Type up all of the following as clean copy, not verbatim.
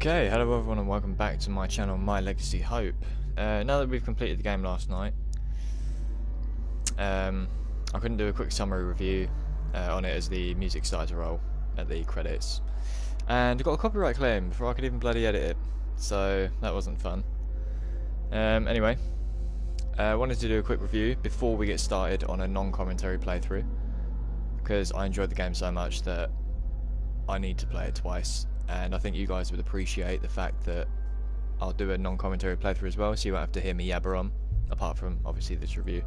Okay, hello everyone and welcome back to my channel, My Legacy Hope. Now that we've completed the game last night, I couldn't do a quick summary review on it as the music started to roll at the credits. And I got a copyright claim before I could even bloody edit it, so that wasn't fun. Anyway, I wanted to do a quick review before we get started on a non-commentary playthrough, because I enjoyed the game so much that I need to play it twice. And I think you guys would appreciate the fact that I'll do a non-commentary playthrough as well, so you won't have to hear me yabber on, apart from obviously this review.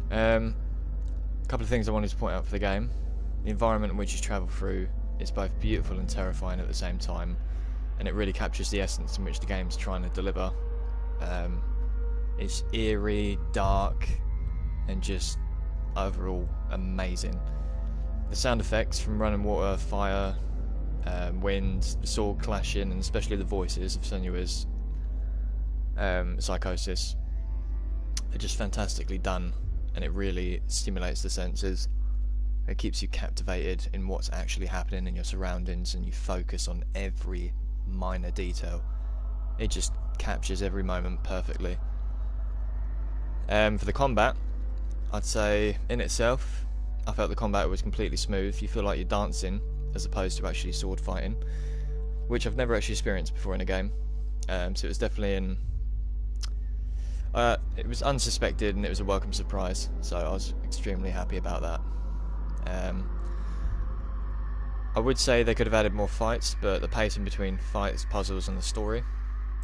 A couple of things I wanted to point out for the game. The environment in which you travel through is both beautiful and terrifying at the same time, and it really captures the essence in which the game's trying to deliver. It's eerie, dark, and just overall amazing. The sound effects from running water, fire, wind, the sword clashing, and especially the voices of Senua's psychosis are just fantastically done, and it really stimulates the senses. It keeps you captivated in what's actually happening in your surroundings, and you focus on every minor detail. It just captures every moment perfectly. For the combat, I'd say in itself, I felt the combat was completely smooth. You feel like you're dancing as opposed to actually sword fighting, which I've never actually experienced before in a game. So it was definitely it was unsuspected, and it was a welcome surprise, so I was extremely happy about that. I would say they could have added more fights, but the pacing between fights, puzzles and the story,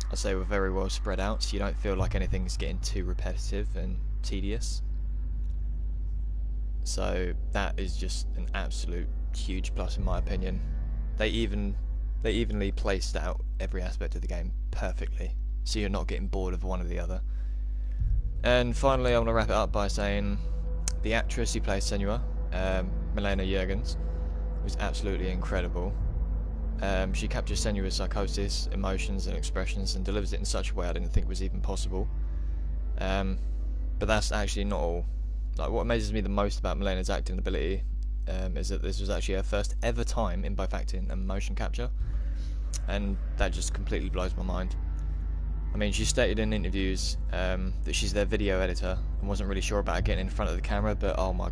I'd say were very well spread out, so you don't feel like anything's getting too repetitive and tedious. So that is just an absolute huge plus in my opinion. They evenly placed out every aspect of the game perfectly, so you're not getting bored of one or the other. And finally, I want to wrap it up by saying the actress who plays Senua, Milena Jurgens, was absolutely incredible. She captures Senua's psychosis, emotions and expressions, and delivers it in such a way I didn't think was even possible. But that's actually not all. Like, what amazes me the most about Milena's acting ability is that this was actually her first ever time in both acting and motion capture, and that just completely blows my mind. I mean, she stated in interviews that she's their video editor and wasn't really sure about getting in front of the camera, but oh my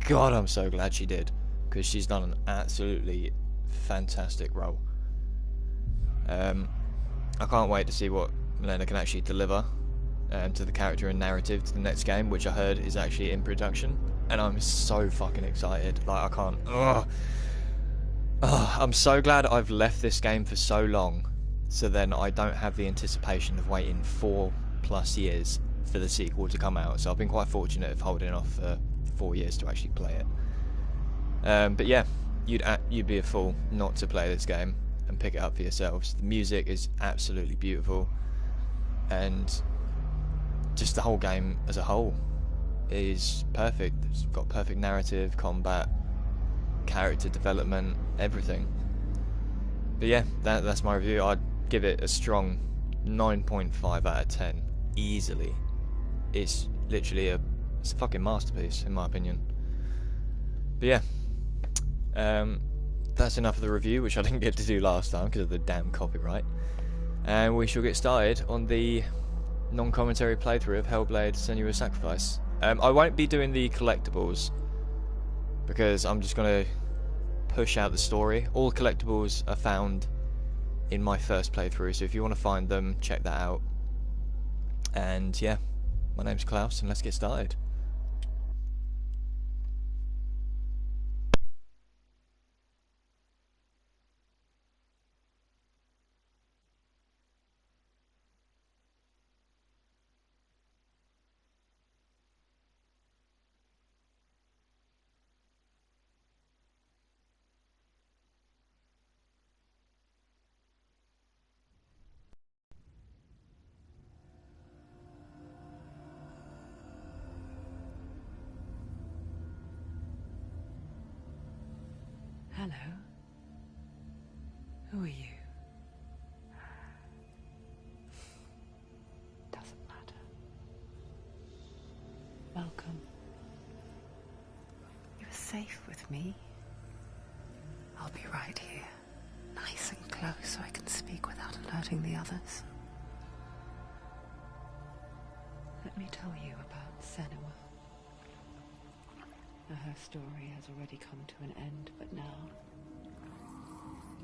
god, I'm so glad she did, because she's done an absolutely fantastic role. I can't wait to see what Milena can actually deliver to the character and narrative to the next game, which I heard is actually in production, and I'm so fucking excited. Like, I can't. I'm so glad I've left this game for so long, so then I don't have the anticipation of waiting 4+ years for the sequel to come out. So I've been quite fortunate of holding off for 4 years to actually play it. But yeah, you'd be a fool not to play this game and pick it up for yourselves. The music is absolutely beautiful, and just the whole game as a whole is perfect. It's got perfect narrative, combat, character development, everything. But yeah, that's my review. I'd give it a strong 9.5 out of 10 easily. It's literally it's a fucking masterpiece in my opinion. But yeah, that's enough of the review, which I didn't get to do last time because of the damn copyright. And we shall get started on the non-commentary playthrough of Hellblade: Senua's Sacrifice. I won't be doing the collectibles because I'm just going to push out the story. All collectibles are found in my first playthrough, so if you want to find them, check that out. And yeah, my name's Klaus, and let's get started. Hello. Who are you? Doesn't matter. Welcome. You're safe with me. I'll be right here, nice and close so I can speak without alerting the others. Let me tell you about Senua. Now, her story has already come to an end, but now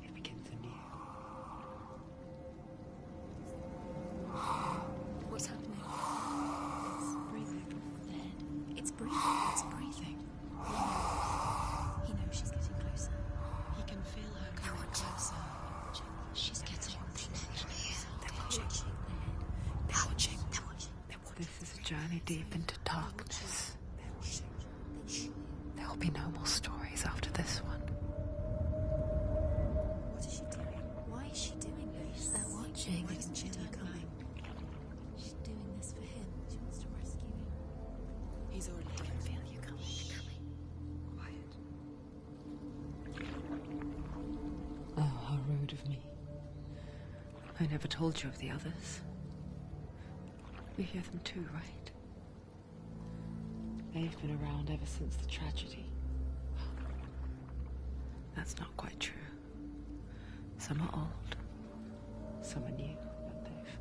it begins anew. What's happening? It's breathing. Dead. It's breathing. It's breathing. He knows she's getting closer. He can feel her coming closer. She's getting closer. They're watching. They're watching. They're watching. This is a journey deep into darkness. There will be no more stories after this one. What is she doing? Why is she doing this? They're watching. Why doesn't she turn coming? She's doing this for him. She wants to rescue him. He's already dead. I feel you coming. Quiet. Oh, how rude of me. I never told you of the others. You hear them too, right? They've been around ever since the tragedy. That's not quite true. Some are old, some are new, but they've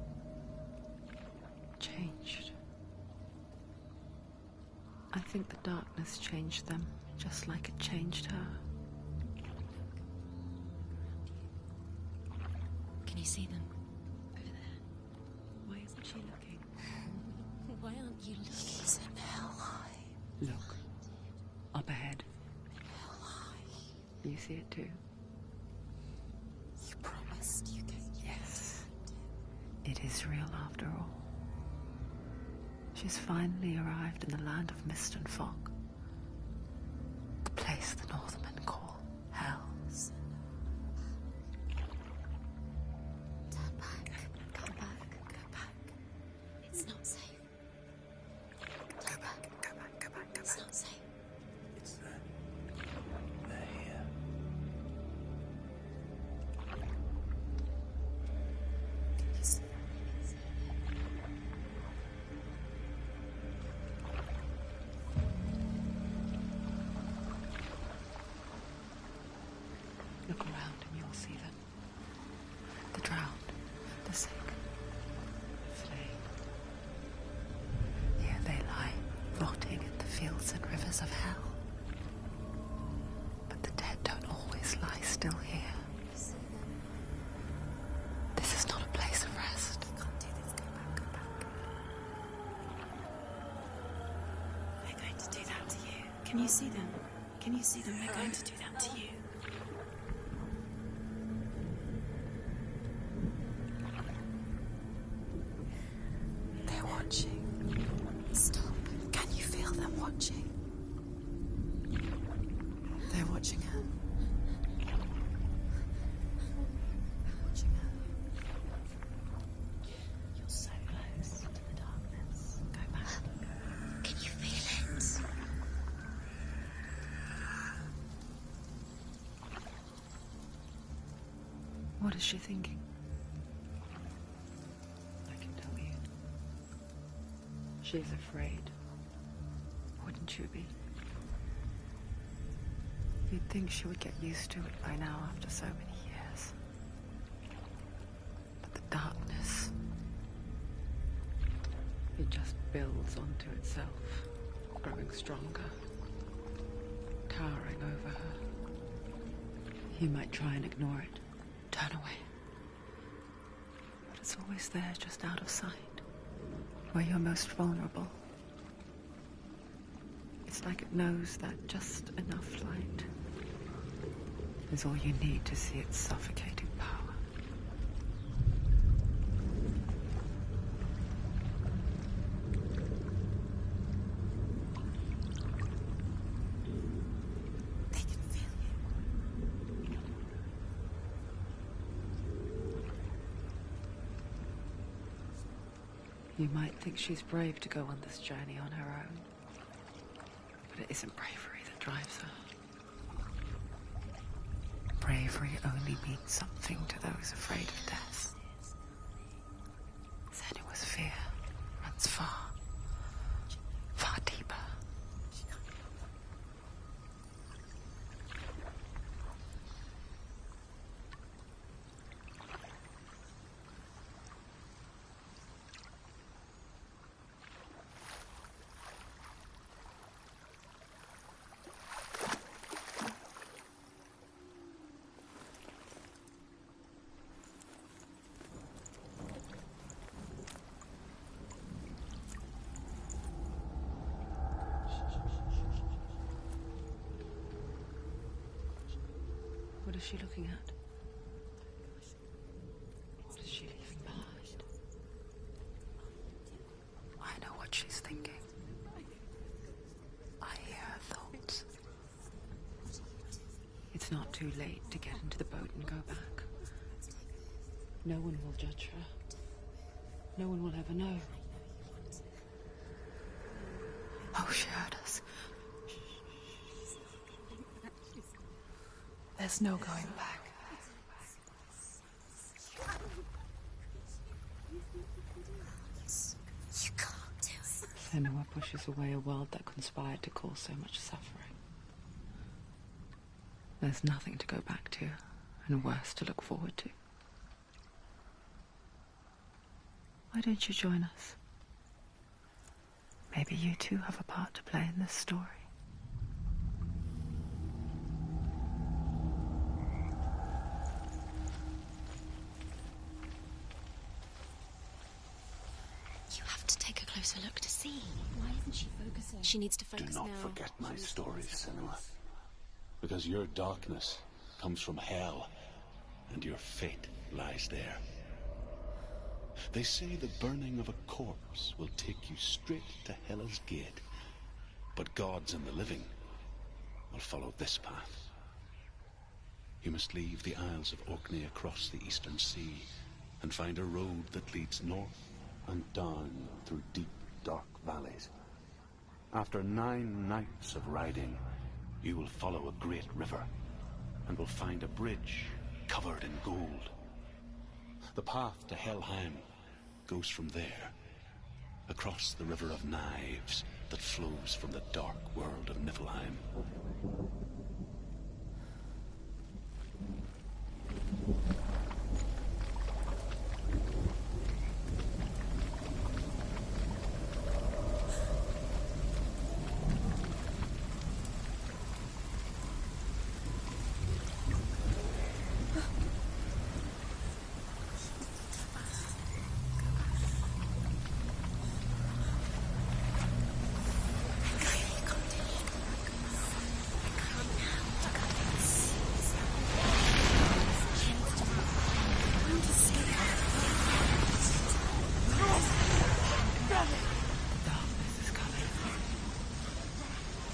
changed. I think the darkness changed them, just like it changed her. Can you see them? Over there. Why isn't she looking? Why aren't you looking? He's in hell high. Look, up ahead. Hell high. You see it too? You promised you could. Yes. It is real after all. She's finally arrived in the land of mist and fog. The place the Northmen call hell. Turn back. Come back. Go back. It's not safe. Go back. Go back. Go back. It's not safe. It's there. They're here. Look around and you'll see them. The drowned, the sick, slain. Here they lie, rotting in the fields and rivers of hell. But the dead don't always lie still here. This is not a place of rest. Can't do this. Go back. Go back. They're going to do that to you. Can you see them? Can you see them? They're going to do that to you. They're watching. Stop. Can you feel them watching? They're watching her. Watching her. You're so close to the darkness. Go back. Can you feel it? What is she thinking? I can tell you. She's afraid. Wouldn't you be? You'd think she would get used to it by now after so many years. But the darkness, it just builds onto itself, growing stronger, towering over her. You might try and ignore it, turn away. But it's always there, just out of sight, where you're most vulnerable. It's like it knows that just enough light is all you need to see its suffocating power. They can feel you. You might think she's brave to go on this journey on her own, but it isn't bravery that drives her. Bravery only means something to those afraid of death. Senua's fear runs far, far deeper. What is she looking at? What is she leaving behind? I know what she's thinking. I hear her thoughts. It's not too late to get into the boat and go back. No one will judge her. No one will ever know. Oh, she heard us. There's no going back. You can't do it. Senua pushes away a world that conspired to cause so much suffering. There's nothing to go back to, and worse to look forward to. Why don't you join us? Maybe you too have a part to play in this story. You have to take a closer look to see. Why isn't she focusing? She needs to focus Do now. not forget my stories, Senua. Because your darkness comes from hell, and your fate lies there. They say the burning of a corpse will take you straight to Hela's gate, but gods and the living will follow this path. You must leave the Isles of Orkney across the eastern sea and find a road that leads north and down through deep, dark valleys. After 9 nights of riding, you will follow a great river and will find a bridge covered in gold. The path to Helheim goes from there, across the River of Knives that flows from the dark world of Niflheim.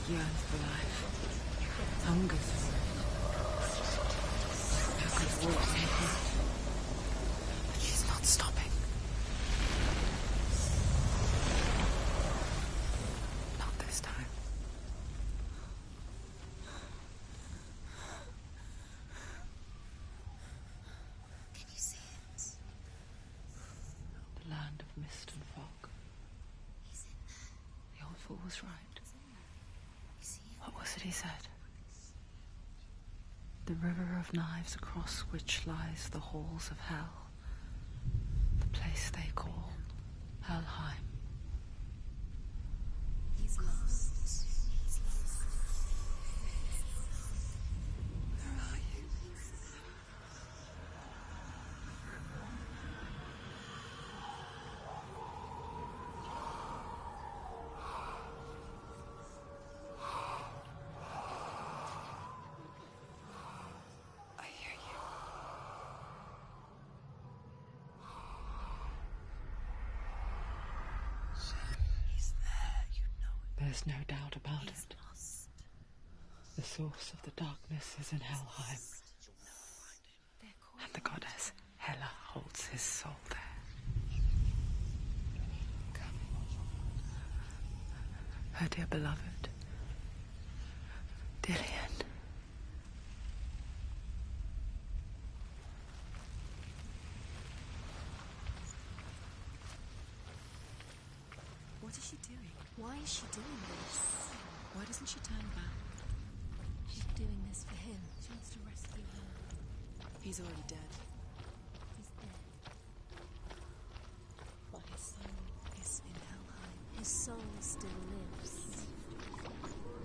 Yearns for life. Hungers for it. No good walk in her. But she's not stopping. Not this time. Can you see it? The land of mist and fog. He's in there. The old fool was right. You see him? What was it he said? The river of knives across which lies the halls of hell. The place they call Helheim. He's lost. He's lost. Where are you? I hear you. He's there. You know it. There's no doubt about He's it. lost. The source of the darkness is in Helheim, They're calling. and the goddess Hela holds his soul there. Come. Her dear beloved, Dillian. What is she doing? Why is she doing this? Why doesn't she turn back? She's doing this for him. She wants to rescue him. He's already dead. He's dead. But his soul is in Helheim. His soul still lives.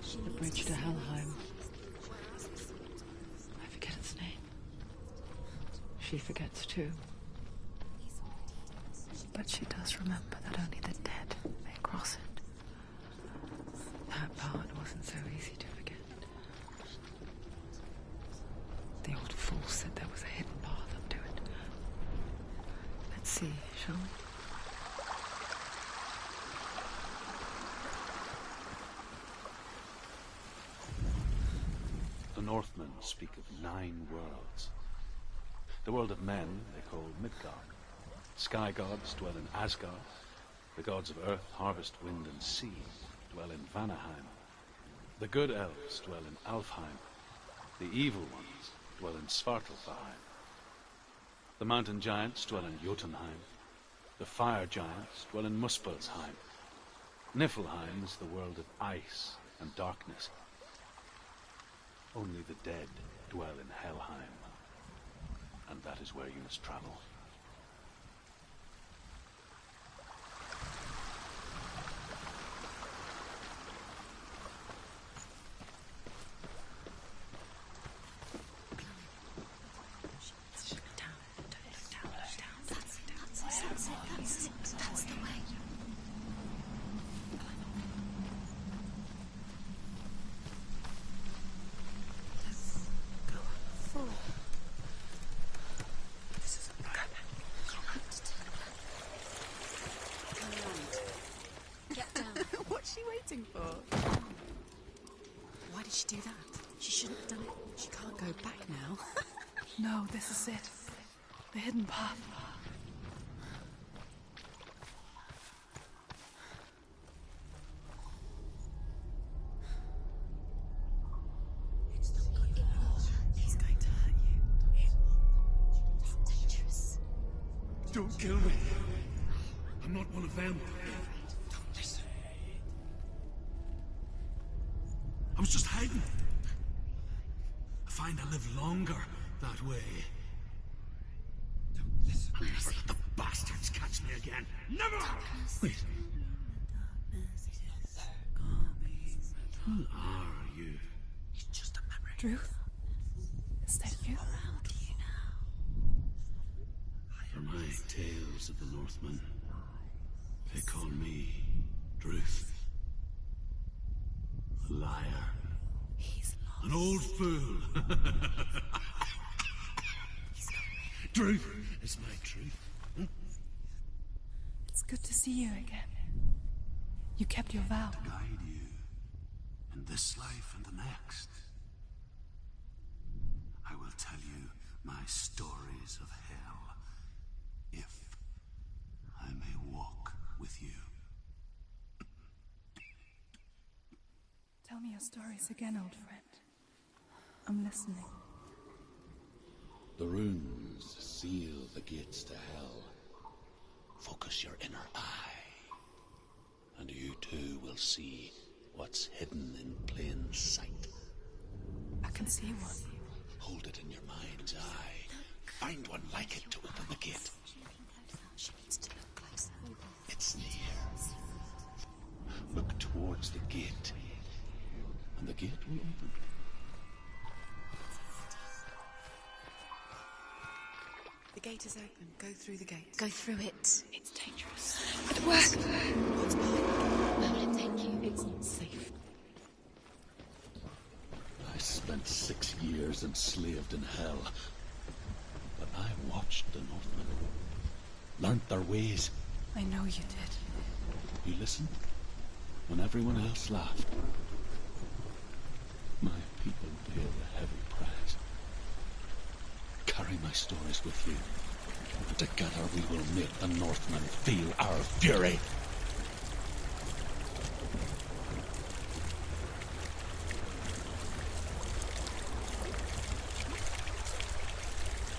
She The needs bridge to see Helheim. this. I forget its name. She forgets too. He's already dead. But she does remember that only the dead may cross it. That part wasn't so easy to forget. The old fool said there was a hidden path up to it. Let's see, shall we? The Northmen speak of 9 worlds. The world of men they call Midgard. Sky gods dwell in Asgard. The gods of earth, harvest, wind, and sea dwell in Vanaheim. The good elves dwell in Alfheim. The evil ones dwell in Svartalfheim. The mountain giants dwell in Jotunheim. The fire giants dwell in Muspelheim. Niflheim is the world of ice and darkness. Only the dead dwell in Helheim. And that is where you must travel. That's the way. Get down. What's she waiting for? Why did she do that? She shouldn't have done it. She can't go back now. No, this is it. The hidden path. He's going to hurt you. It's dangerous. Don't kill me. I'm not one of them. Don't listen. I was just hiding. I find I live longer that way. Don't listen. Never let the bastards catch me again. Never! Wait. Who are you? It's just a memory. Druth? Is that you? Around you now. For my tales of the Northmen, they call me Druth. A liar. He's lost. An old fool. Druth is my truth. It's good to see you again. You kept your vow. To guide you in this life and the next. I will tell you my stories of hell, if I may walk with you. Tell me your stories again, old friend. I'm listening. The runes seal the gates to hell. Focus your inner eye, and you too will see what's hidden in plain sight. I can see one. Hold it in your mind's eye. Find one like it to open the gate. She needs to look closer. It's near. Look towards the gate, and the gate will open. The gate is open. Go through the gate. Go through it. It's dangerous. It worked! What's behind it? Where will it take you? It's not safe. I spent 6 years enslaved in hell. But I watched the Northmen. Learnt their ways. I know you did. You listened when everyone else laughed. My people paid a heavy price. Carry my stories with you. And together we will make the Northmen feel our fury.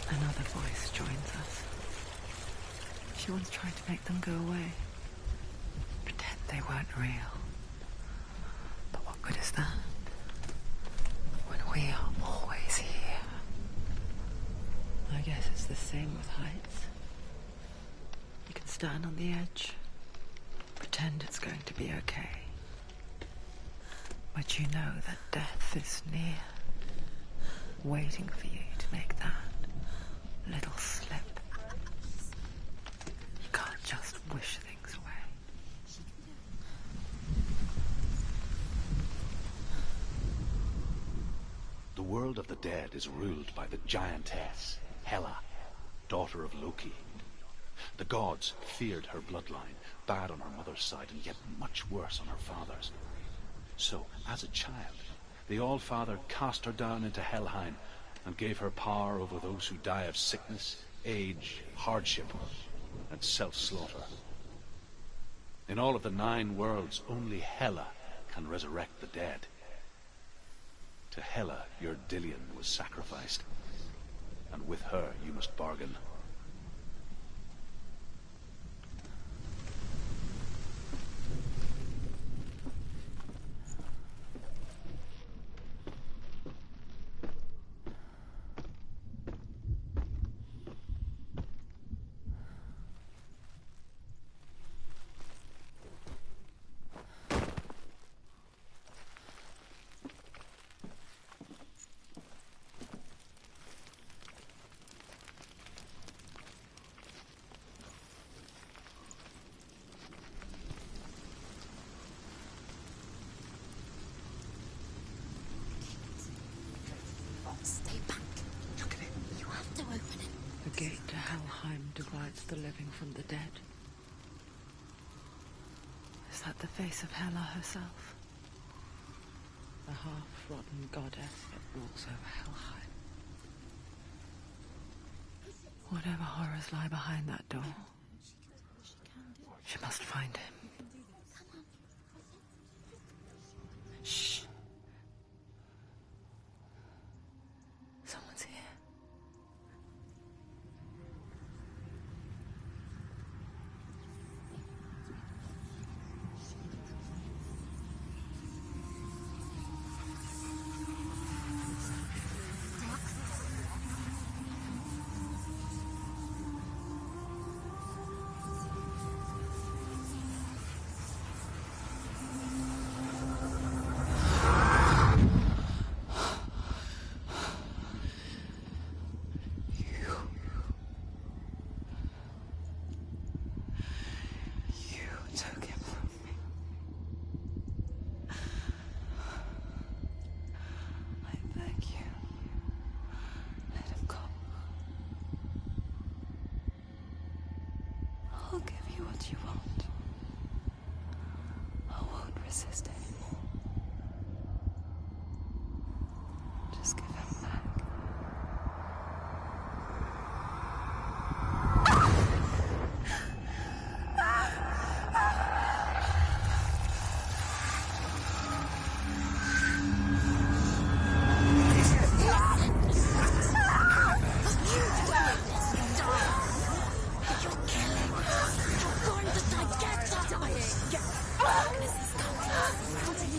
Another voice joins us. She once tried to make them go away. Pretend they weren't real. But what good is that? When we are always here. I guess it's the same with heights. You can stand on the edge, pretend it's going to be okay. But you know that death is near, waiting for you to make that little slip. You can't just wish things away. The world world of the dead is ruled by the giantess, Hela, daughter of Loki. The gods feared her bloodline, bad on her mother's side and yet much worse on her father's. So, as a child, the All-Father cast her down into Helheim and gave her power over those who die of sickness, age, hardship, and self-slaughter. In all of the 9 worlds, only Hela can resurrect the dead. To Hela, your Dillion was sacrificed, and with her you must bargain. Stay back. Look at it. You have to open it. The gate to Helheim divides the living from the dead. Is that the face of Hela herself? The half-rotten goddess that rules over Helheim. Whatever horrors lie behind that door, she must find him. Shh. Someone's here. Took him from me. I beg you, let him go. I'll give you what you want. I won't resist anymore. Just give him back. You're going to die. Get dying. Darkness is coming.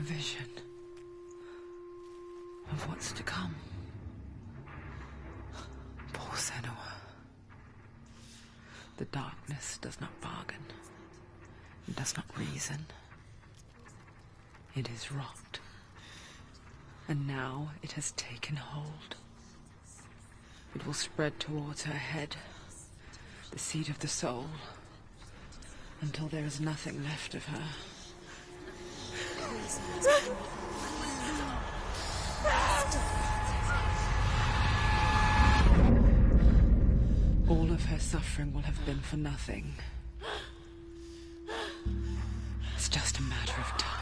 vision of what's to come. Poor Senua. The darkness does not bargain. It does not reason. It is rot. And now it has taken hold. It will spread towards her head, the seat of the soul, until there is nothing left of her. All of her suffering will have been for nothing. It's just a matter of time.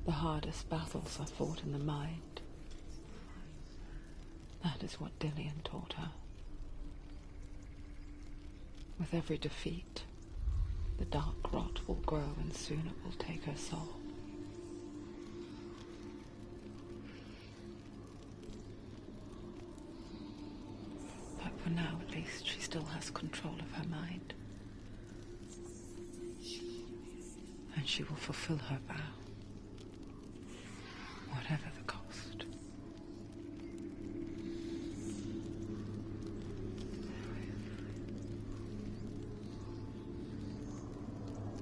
The hardest battles are fought in the mind. That is what Dillian taught her. With every defeat, the dark rot will grow and soon it will take her soul. But for now, at least, she still has control of her mind. And she will fulfill her vow. Whatever the cost.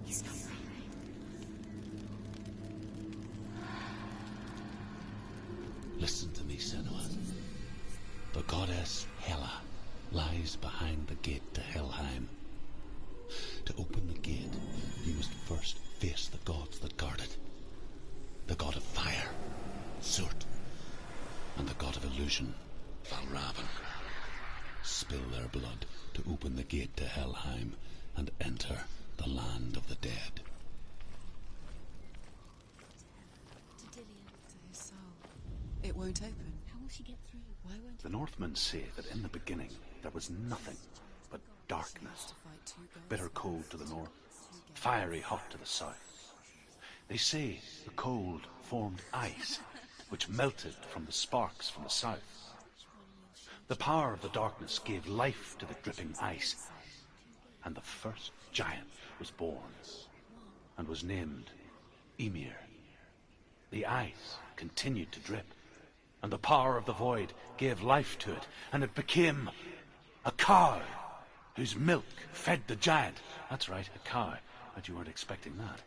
He's not right. Listen to me, Senua. The goddess Hela lies behind the gate to Helheim. To open the gate, you must first face the gods that guard it. The god of fire, Surt, and the god of illusion, Valravan. Spill their blood to open the gate to Helheim and enter the land of the dead. To Dillian, to his soul. It won't open. How will she get through? Why won't The Northmen say that in the beginning there was nothing but darkness. Bitter cold to the north, fiery hot to the south. They say the cold formed ice, which melted from the sparks from the south. The power of the darkness gave life to the dripping ice, and the first giant was born, and was named Ymir. The ice continued to drip, and the power of the void gave life to it, and it became a cow, whose milk fed the giant. That's right, a cow. But you weren't expecting that.